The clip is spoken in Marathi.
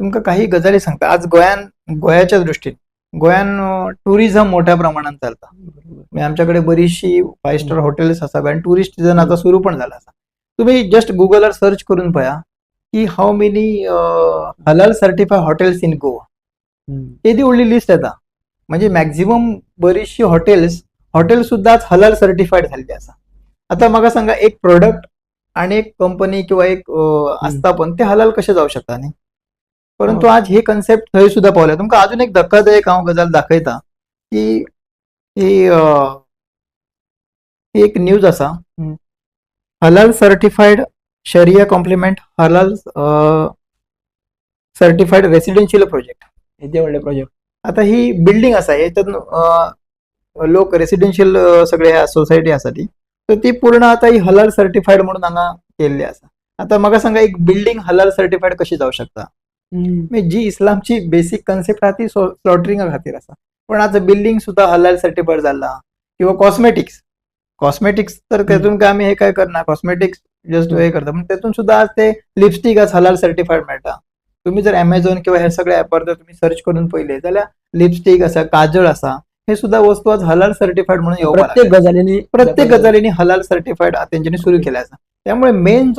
तुमका काही गजाली सांगता. आज गोयाच्या दृष्टीने गोयान टुरिझम मोठ्या प्रमाणात चालता. म्हणजे आमच्याकडे बरीचशी 5 स्टार हॉटेल्स असा आणि टुरिस्ट सीझन आता सुरू पण झाला असा. तुम्ही जस्ट गुगलवर सर्च करून पहा की हाऊ मेनी हलाल सर्टिफाय हॉटेल्स इन गोवा. ते ती ओनली लिस्ट येता. म्हणजे मॅक्झिमम बरीचशी हॉटेल सुद्धा आज हलाल सर्टिफाईड झालेली असा. आता मला सांगा, एक प्रोडक्ट आणि एक कंपनी किंवा एक असता पण ते हलाल कसे जाऊ शकता न्ही. परंतु आज हे कन्सेप्ट थंय सुद्धा पावल्या. तुमका अजून एक धक्कादायक हांव गजाल दाखयता की ही एक न्यूज असा, हलाल सर्टिफाईड शरिया कॉम्प्लिमेंट हलाल सर्टिफाईड रेसिडेन्शियल प्रोजेक्ट. हे व्हडले प्रोजेक्ट. आता ही बिल्डिंग असा, याच्यात लोक रेसिडेन्शियल सगळे ह्या सोसायटी असा ती, तर ती पूर्ण आता ही हलाल सर्टिफाईड म्हणून हांगा केल्ली असा. आता म्हाका सांगा, एक बिल्डिंग हलाल सर्टिफाईड कशी जाऊ शकता. म्हणजे जी इस्लामची बेसिक कन्सेप्ट आहे ती स्लॉटरिंगा खातीर असा. पण आता बिल्डिंग सुद्धा हलाल सर्टिफाईड झाला. किंवा कॉस्मेटिक्स तर त्यातून काय आम्ही हे काय करणार, कॉस्मेटिक्स जस्ट हे करता, पण त्यातून सुद्धा आज ते लिपस्टिक आज हलाल सर्टिफाईड मिळता. तुम्ही जर अमेझॉन किंवा ह्या सगळ्या ऍपवर जर तुम्ही सर्च करून पहिले जाल्यार लिपस्टिक असा, काजळ असा, हे सुद्धा वस्तू आज हलाल सर्टिफाईड म्हणून प्रत्येक गजालीने हलाल सर्टिफाईड त्यांच्यानी सुरू केल्या असा. त्यामुळे मेन